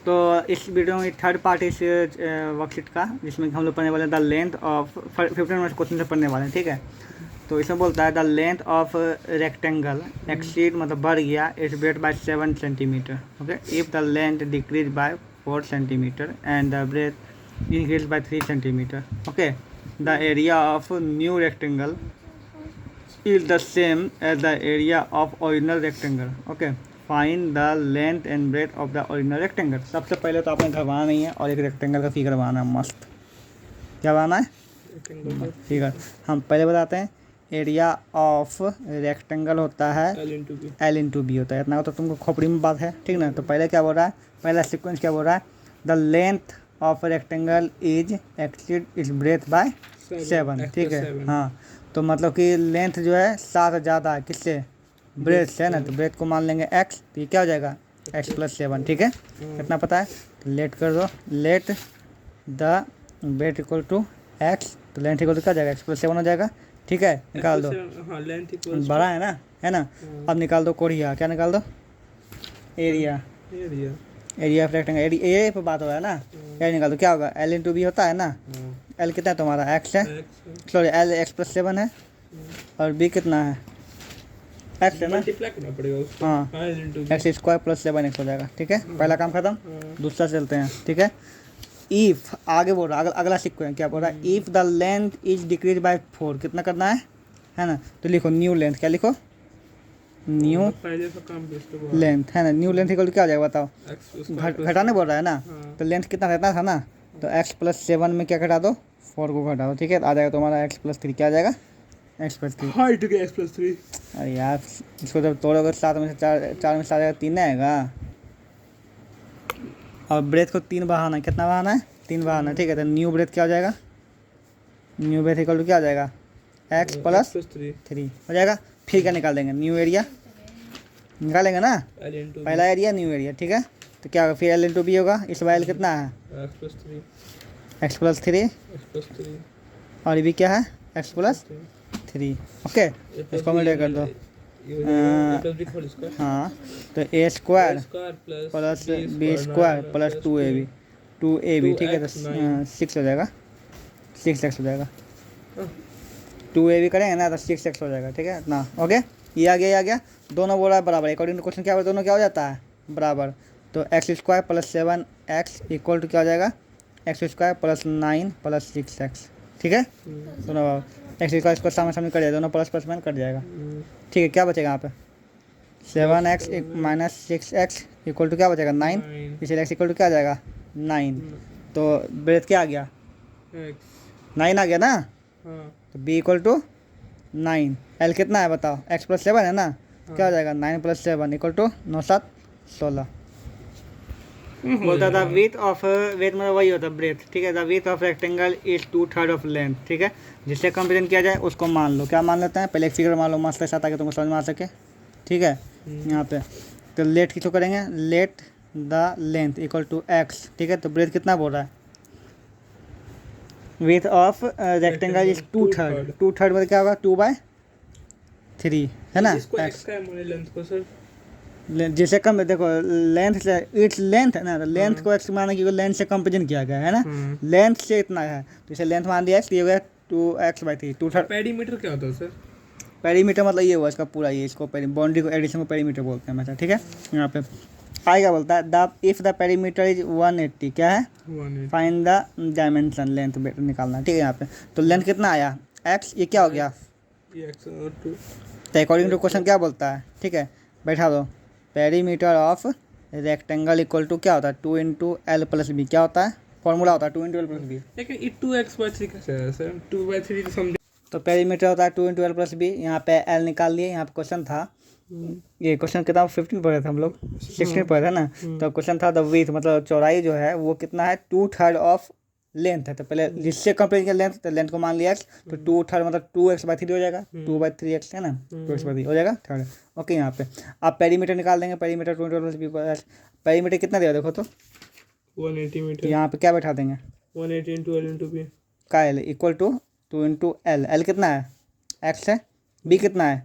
तो इस वीडियो में थर्ड पार्ट इस वर्कशीट का, जिसमें हम लोग पढ़ने वाले हैं the length of 15 minute question से पढ़ने वाले हैं, ठीक है। तो इसमें बोलता है the length of rectangle exceed मतलब बढ़ गया its breadth by 7 centimetre, okay. If the length decrease by 4 centimetre and the breadth increase by 3 centimetre, okay. The area of new rectangle is the same as the area of original rectangle, okay. Find the length and breadth of the original rectangle। सबसे पहले तो आपने घर बनाना नहीं है और एक rectangle का फिगर बनाना है, मस्त। क्या बनाना है? फिगर। हम पहले बताते हैं, एरिया ऑफ रेक्टेंगल होता है L इंटू बी होता है। इतना तो तुमको खोपड़ी में बात है, ठीक ना। तो पहले क्या बोल रहा है, पहला सीक्वेंस क्या बोल रहा है, the length of rectangle is exceed is breadth by 7, ठीक है। हाँ, तो मतलब कि लेंथ जो है 7 ज़्यादा है किससे, ब्रेथ से, है ना। तो ब्रेथ को मान लेंगे x, तो ये क्या हो जाएगा x+7, ठीक है। कितना पता है, तो लेट कर दो, let the breadth equal to x, तो लेंथ इक्वल टू क्या हो जाएगा x+7 हो जाएगा, ठीक है। निकाल दो, बड़ा है ना। अब निकाल दो कोरिया, क्या निकाल दो, एरिया ऑफ रेक्टेंगल, एरिया पे बात हो रहा है ना। एरिया निकाल दो, क्या होगा L इंटू बी होता है ना। L कितना है तुम्हारा, x है, सॉरी L x+7 है, और b कितना है, x है ना। हाँ, x² + 7x हो जाएगा, ठीक है। पहला काम खत्म, दूसरा चलते हैं, ठीक है। इफ आगे बोल रहा है, अगला सीक्वेंस क्या बोल रहा है, if the length is decrease by 4, कितना करना है ना। तो लिखो न्यू लेंथ, क्या लिखो, न्यू लेंथ, है ना। न्यू लेंथ इक्वल क्या हो जाएगा बताओ, घटाने बोल रहा है ना। तो लेंथ कितना रहता था ना, तो x+7 में क्या घटा दो, 4 को घटा दो, ठीक है। आ जाएगा तुम्हारा x+3, क्या आ जाएगा x+3। हाइट के x+3। अरे यार, इसको जब तोड़ोगे 7 में से 4 में से आ जाएगा 3 आएगा। और ब्रेथ को 3 बढ़ाना है, कितना बढ़ाना है, 3 बढ़ाना है, ठीक है। तो न्यू ब्रेथ क्या हो जाएगा, न्यू ब्रेथ इक्वल टू क्या हो जाएगा x+3 हो जाएगा। फिर क्या निकाल देंगे, न्यू एरिया निकालेंगे ना, पहला एरिया न्यू एरिया, ठीक है। तो क्या होगा, फिर L इंटू बी होगा, इस बार L कितना है x+3, और ये भी क्या है x+3, ओके। इसको मल्टीप्लाई कर दो, हाँ, तो a² + b² + 2ab, ठीक है। तो 6 हो जाएगा, 6x हो जाएगा, 2ab करेंगे ना तो 6x हो जाएगा, ठीक है ना, ओके। ये आ गया, दोनों बोला बराबर, अकॉर्डिंग टू क्वेश्चन क्या दोनों क्या हो जाता है बराबर। तो x² + 7x इक्वल टू क्या हो जाएगा x² + 9 + 6x, ठीक है। दोनों x² इसको सामने कर दिया, दोनों प्लस में कट जाएगा, ठीक है। क्या बचेगा यहाँ पे, 7x - 6x इक्वल टू क्या बचेगा 9, इसलिए x इक्वल टू क्या आ जाएगा 9। तो ब्रेथ क्या आ गया 9 आ गया ना। तो b इक्वल टू 9, L कितना है बताओ, x+7 है ना। क्या हो जाएगा 9 + 7 इक्वल टू 9 7 16। बोलता था विथ ऑफ, विथ मतलब वही होता है ब्रेथ, ठीक है। The width of rectangle is 2/3 of length, ठीक है। जिससे कंपेरिजन किया जाए उसको मान लो, क्या मान लेते हैं, पहले एक फिगर मान लो मस्त के साथ, आके तुमको समझ में आ सके, ठीक है। यहाँ पे तो लेट किसको करेंगे, let the length equal to x, ठीक है। तो ब्रेथ कितना बोल रहा है, विथ ऑफ रेक्टेंगल इज 2/3, 2/3 मतलब क्या होगा 2/3, है ना। जैसे कम देखो लेंथ से, इट्स लेंथ है ना, तो लेंथ को एक्स माना क्योंकि लेंथ से कंपेरिजन किया गया है ना। लेंथ से इतना है, तो इसे लेंथ मान दिया x, ये हो गया 2x/3, 2/3। पेरीमीटर क्या होता है सर, पेरीमीटर मतलब ये हुआ इसका पूरा, ये इसको बाउंड्री को एडिशन को पेरीमीटर बोलते हैं हमेशा, ठीक है। यहाँ पे आगे बोलता है the if the perimeter is 180, क्या है, फाइंड द डायमेंशन, लेंथ निकालना, ठीक है। यहाँ पे तो लेंथ कितना आया x, ये क्या हो गया, तो अकॉर्डिंग टू क्वेश्चन क्या बोलता है, ठीक है। बैठा दो, perimeter of rectangle equal to क्या होता है 2 × L + b, क्या होता है फॉर्मूला होता है 2 × L + b। लेकिन ये 2x/3 कैसे है सर, 2/3 तो समझे। तो पेरीमीटर होता है 2 × L + b, यहाँ पे L निकाल लिए। यहाँ पे क्वेश्चन था, ये क्वेश्चन किताब 15 पढ़े थे हम लोग, 16 पढ़े थे ना। तो क्वेश्चन था द विड्थ मतलब चौड़ाई जो है वो कितना है 2/3 ऑफ लेंथ है। तो पहले जिससे कंपेयर किया लेंथ, तो लेंथ को मान लिया x, तो 2/3 मतलब 2x/3 हो जाएगा, 2/3x है ना, 2x/3 हो जाएगा थर्ड, ओके। यहाँ पे आप पेरीमीटर निकाल देंगे, पेरीमीटर 2 × L + b, पेरीमीटर कितना दिया देखो तो 180 मीटर, यहाँ पे क्या बैठा देंगे 180 × L × b का L equal to 2 × L, L कितना है x है, b कितना है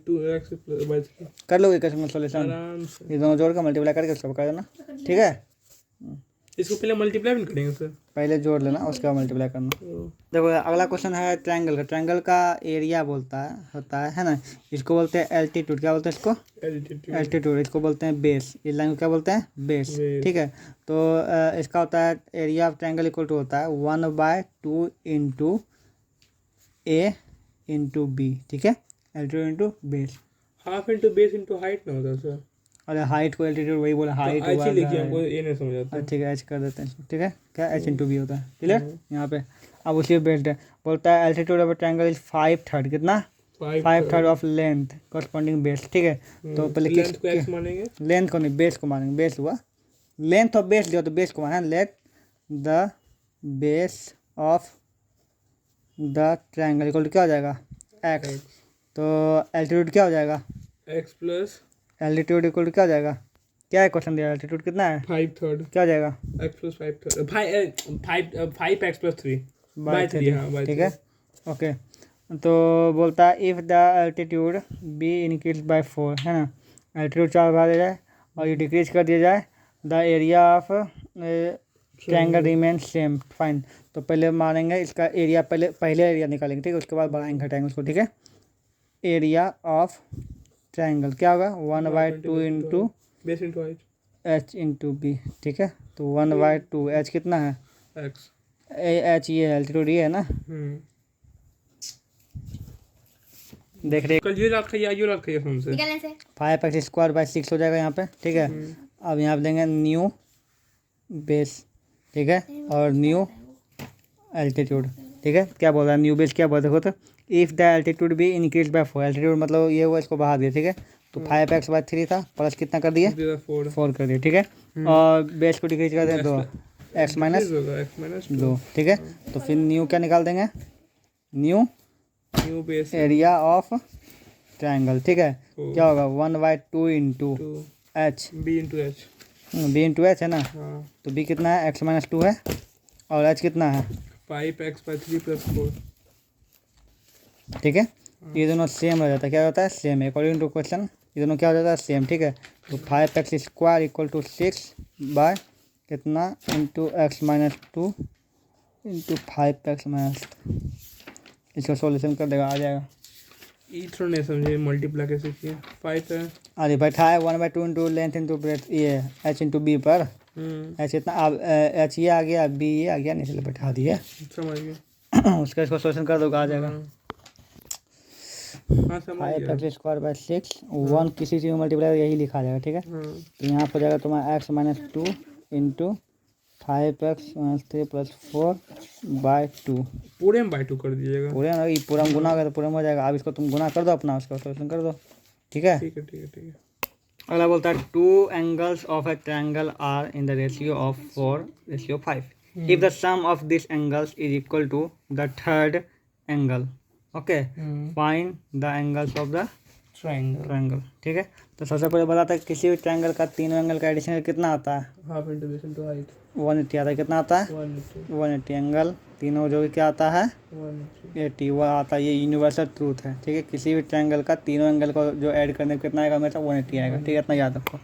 2x/3 कर लोगे कैसे सोल्यूशन, आराम से, ये दोनों जोड़ कर मल्टीप्लाई करके उसको कर देना, ठीक है। इसको पहले मल्टीप्लाई भी करेंगे सर। पहले जोड़ लेना उसके बाद मल्टीप्लाई करना। देखो अगला क्वेश्चन है ट्रायंगल का एरिया बोलता है होता है ना। इसको बोलते हैं एल्टीट्यूड। क्या बोलते हैं इसको? एल्टीट्यूड। इसको बोलते हैं बेस। इस लाइन को क्या बोलते हैं? बेस। ठीक है, तो इसका होता है area of triangle equal to होता है 1/2 इंटू ए इंटू बी। ठीक है, altitude into base. Half into base into height ना होता सर। अरे हाइट को एल्टीट्यूड वही बोला, हाइट तो ऐसे लिखिए, हमको ये नहीं समझ आता। ठीक है, एच कर देते हैं इसको। ठीक है, क्या एच इंटू बी होता है, क्लियर यहाँ पे। अब उसी बेस्ड है, बोलता है एल्टीट्यूड ऑफ ट्रायंगल इज 5/3। कितना? 5/3 ऑफ लेंथ कॉरस्पॉन्डिंग बेस। ठीक है, तो पहले लेंथ को x मानेंगे, लेंथ को नहीं बेस को मानेंगे। बेस हुआ लेंथ और बेस लिया तो बेस को माना। Let the base of the triangle equal to क्या हो जाएगा? एक्स। तो एल्टीट्यूड क्या हो जाएगा? x plus altitude equal to क्या हो जाएगा? क्या है क्वेश्चन दिया? एल्टीट्यूड कितना है? 5/3 क्या हो जाएगा? x plus 5/3 5x plus 3 by 3। हाँ, ठीक है, ओके। तो बोलता है if the altitude be increase by 4, है ना। एल्टीट्यूड 4 बढ़ा दिया जाए और ये डिक्रीज कर दिया जाए, the area of triangle remain same. Fine. तो पहले मानेंगे इसका एरिया, पहले एरिया निकालेंगे। ठीक है, उसके बाद बढ़ाएंगे घटाएंगे उसको। ठीक है, एरिया ऑफ ट्रायंगल क्या होगा? 1/2 into base into height H into B. ठीक है, तो 1/2 एच कितना है? x। एच ये है, एल्टीट्यूड ये है ना। देख रहे कल ये रात खाइए, आज ये रात खाइए हमसे। 5x²/6 हो जाएगा यहाँ पे। ठीक है, अब यहाँ पे देंगे न्यू बेस। ठीक है, और न्यू एल्टीट्यूड। ठीक है, क्या बोल रहा है न्यू बेस? क्या बोल रहे हो? तो इफ़ द एल्टीट्यूड भी इंक्रीज बाय 4, एल्टीट्यूड मतलब ये हुआ, इसको बढ़ा दिया। ठीक है, तो 5x/3 था, प्लस कितना कर दिए? 4 कर दिए। ठीक है, और बेस को डिक्रीज कर दिया 2, x माइनस 2। ठीक है, तो फिर न्यू क्या निकाल देंगे? New base area of triangle. ठीक है, क्या होगा? 1/2 into H b into H. B into H है ना। तो बी कितना है? x माइनस 2 है, और एच कितना है? 5x/3 plus 4। ठीक है, ये दोनों सेम हो जाता है। क्या होता है? सेम है। अकॉर्डिंग टू क्वेश्चन ये दोनों क्या हो जाता है? सेम। ठीक है, तो 5x² इक्वल टू 6 बाय कितना into x minus 2 into 5x minus 2। इसका सॉल्यूशन कर देगा, आ जाएगा। ई थोड़ा नहीं समझे, मल्टीप्लाई कैसे किया? 5 है। अरे बैठा है 1/2 इंटू लेंथ इंटू ब्रेथ, ये h इंटू बी पर h इतना। अब h ये आ गया, b ये आ गया, नहीं बैठा दिया, समझ गया। उसका इसको सॉल्यूशन कर दोगे, आ जाएगा। हाँ, समझ गया। 5x²/6 1 किसी चीज़ में मल्टीप्लाई यही लिखा जाएगा। ठीक है, तो यहाँ पर जाएगा तुम्हारा x minus 2 into 5x-3 plus 4/2। पूरे में बाय 2 कर दीजिएगा। पूरा में गुना होगा तो पूरा में हो जाएगा। अब इसको तुम गुना कर दो अपना, उसका सॉल्यूशन कर दो। ठीक है, ठीक है, ठीक है, ठीक है। अगला बोलता है 2 angles of a triangle are in the ratio of 4:5 if the sum of this angles is equal to the third angle. Okay, find the angles of the triangle. ठीक है, तो सबसे पहले बताता है किसी भी ट्रायंगल का तीनों एंगल का एडिशन कितना आता है? Half into base into height 180 आता है। कितना आता है? 180 एंगल तीनों जो कि क्या आता है? 180 वह आता है। ये यूनिवर्सल ट्रूथ है। ठीक है, किसी भी ट्रायंगल का तीनों एंगल को जो ऐड करने में कितना आएगा? हमेशा 180 आएगा। ठीक है, इतना याद रखो।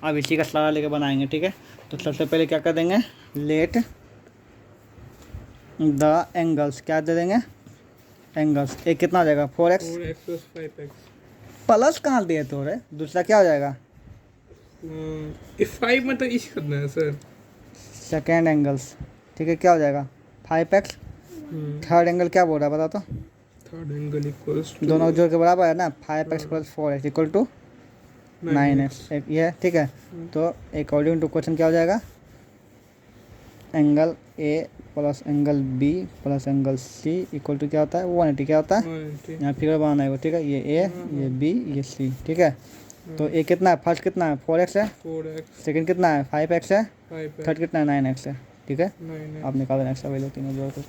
अब इसी का सलाह लेके बनाएंगे। ठीक है, तो सबसे पहले क्या कर देंगे? लेट द एंगल्स क्या दे देंगे? एंगल्स। एक कितना हो जाएगा? 4x प्लस 5x प्लस कहाँ दिए तो रे? दूसरा क्या हो जाएगा? इस 5 में तो इस करना है सर। Second angles. ठीक है, क्या हो जाएगा? 5x। थर्ड एंगल क्या बोल रहा है बता तो? थर्ड एंगल इक्वल्स टू दोनों जोड़ के बराबर है ना। 5x plus 4x equal to 9x। ये ठीक है, तो अकॉर्डिंग टू क्वेश्चन क्या हो जाएगा? Angle A plus angle B plus angle C equal to क्या होता है? 180। क्या होता है? यहाँ फिगर बनाना है। ठीक है, ये ए ये बी ये सी। ठीक है, तो ए कितना है? फर्स्ट कितना है? 4x है। 4x सेकंड कितना है? 5x है। 5x थर्ड कितना है? 9x है। ठीक है, 9x आप निकाल देना एक्स्ट्रा वैल्यू तीनों जोड़ के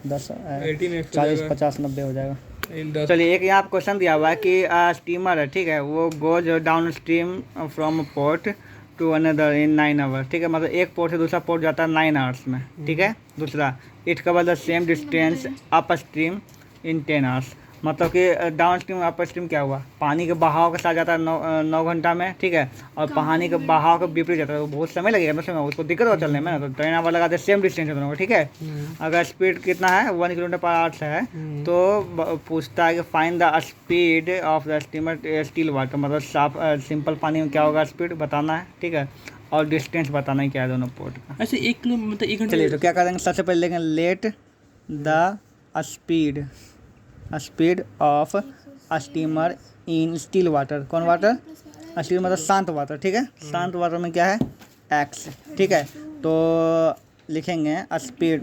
10 18x 40 50 90 हो जाएगा। इन 10 चलिए, एक यहाँ पे क्वेश्चन दिया हुआ है कि स्टीमर है। ठीक है, वो goes downstream from port to another in 9 hours. ठीक है, मतलब एक पोर्ट से दूसरा पोर्ट जाता है 9 आवर्स में। ठीक है, दूसरा it cover the same distance up stream in 10 hours. मतलब कि डाउन स्ट्रीम अपर स्ट्रीम क्या हुआ, पानी के बहाव के साथ जाता है 9 घंटा में, ठीक है, और पानी के बहाव के विपरीत जाता है, वो बहुत समय लगेगा ना समय, उसको दिक्कत हो चलने में ना, तो ट्रेन आप लगाते सेम डिस्टेंस है दोनों को, ठीक है। अगर स्पीड कितना है 1 किलोमीटर पर आवर से है, तो पूछता है कि find the speed of the steamer still water, मतलब साफ सिंपल पानी में क्या होगा स्पीड बताना है, ठीक है, और डिस्टेंस बताना है क्या है दोनों पोर्ट का। अच्छा 1 किलोमीटर मतलब 1 घंटे। चलिए तो क्या करेंगे, सबसे पहले लेंगे let the speed of steamer in still water. कौन वाटर? स्टील मतलब शांत वाटर, ठीक है। शांत वाटर में क्या है एक्स, ठीक है। तो लिखेंगे स्पीड,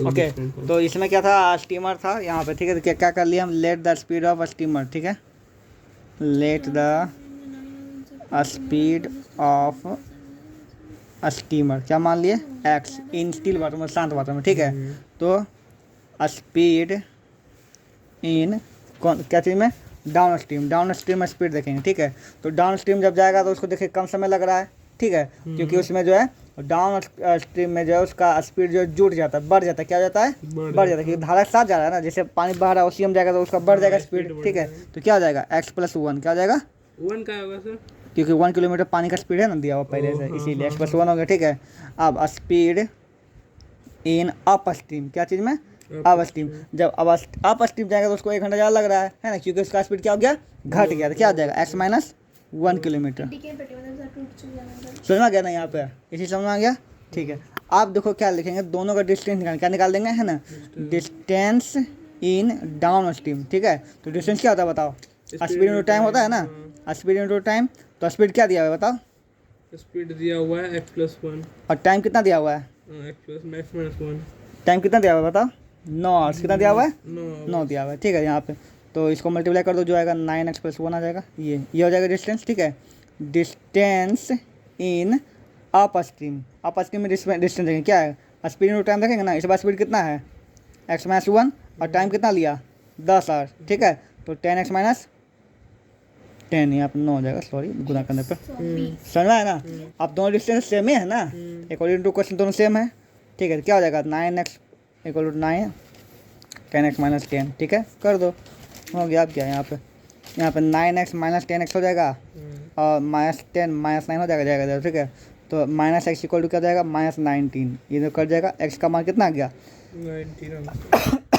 ओके। तो इसमें क्या था, स्टीमर था यहाँ पे, ठीक है। तो क्या क्या कर लिया हम, let the speed of steamer, ठीक है, let the speed of steamer क्या मान लिए एक्स इन स्टील वाटर में, शांत वाटर में, ठीक है। तो स्पीड इन कौन क्या चीज़ में, डाउन स्ट्रीम में स्पीड देखेंगे, ठीक है। तो डाउन स्ट्रीम जब जाएगा तो उसको देखिए कम समय लग रहा है, ठीक है, क्योंकि उसमें जो है डाउन स्ट्रीम में जो है उसका स्पीड जो जुट जाता है, बढ़ जाता है, क्या हो जाता है, बढ़ जाता है, क्योंकि धारा के साथ जा रहा है ना, जैसे पानी बह रहा है उसी में जाएगा तो उसका बढ़ जाएगा स्पीड, ठीक है। तो क्या हो जाएगा x+1, क्या हो जाएगा 1 का होगा सर, क्योंकि 1 किलोमीटर पानी का स्पीड है ना दिया हुआ पहले से, इसीलिए x+1 हो गया, ठीक है। अब स्पीड इन अप स्ट्रीम, क्या चीज़ में, अप स्ट्रीम, जब अप स्ट्रीम जाएगा तो उसको 1 घंटा ज़्यादा लग रहा है ना, क्योंकि उसका स्पीड क्या हो गया, घट गया, तो क्या हो जाएगा x-1 किलोमीटर। समझ आ गया ना यहाँ पे, इसी समझ आ गया, ठीक है। आप देखो क्या लिखेंगे, दोनों का डिस्टेंस निकाल, क्या निकाल देंगे, है ना, डिस्टेंस इन डाउन स्ट्रीम, ठीक है। तो डिस्टेंस क्या होता है बताओ, स्पीड इनटू टाइम होता है ना, स्पीड इनटू टाइम। तो स्पीड क्या दिया हुआ है बताओ, स्पीड दिया हुआ है x+1 और टाइम कितना दिया हुआ है, x+-1 टाइम कितना दिया हुआ है बताओ, 9 आवर्स, कितना दिया हुआ है, 9 9 दिया हुआ है, ठीक है। यहाँ पे तो इसको मल्टीप्लाई कर दो, जो आएगा 9x+1 आ जाएगा, ये हो जाएगा डिस्टेंस, ठीक है। डिस्टेंस इन अप स्ट्रीम में डिस्टेंस देखेंगे क्या है, स्पीड इनटू टाइम देखेंगे ना, इस बार स्पीड कितना है x-1 और टाइम कितना लिया 10 आवर, ठीक है। तो 10x-10 यहाँ पर 9 हो जाएगा, सॉरी गुना करने पर, समझ में है ना। अब दोनों डिस्टेंस सेम ही है ना, अकॉर्डिंग टू क्वेश्चन दोनों सेम है, ठीक है। क्या हो जाएगा 9x = 9, 10x-10, ठीक है, कर दो, हो गया। अब क्या यहाँ पे 9x - 10x हो जाएगा, और -10 -9 हो जाएगा, ठीक है। तो -x = क्या जाएगा, -19, ये तो कट जाएगा, x का मान कितना आ गया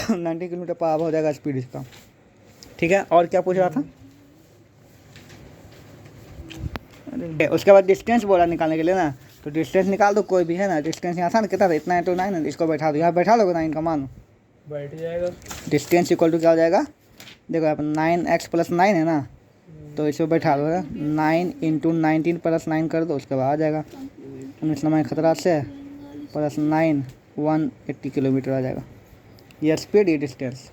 19 किलोमीटर पर आवर हो जाएगा स्पीड इसका, ठीक है। और क्या पूछ रहा था, उसके बाद डिस्टेंस बोला निकालने के लिए ना, तो डिस्टेंस निकाल दो कोई भी, है ना। डिस्टेंस यहाँ था ना, कितना था, इतना है तो 9 है, इसको बैठा दो, यहाँ बैठा लोगे 9 का मान, बैठ जाएगा। डिस्टेंस = क्या हो जाएगा, देखो यहाँ पर 9x+9 है ना, तो इसको बैठा दो, 9 × 19 + 9 कर दो, उसके बाद आ जाएगा 19 नंबर खतरा से +9 180 किलोमीटर आ जाएगा, ये स्पीड ये डिस्टेंस।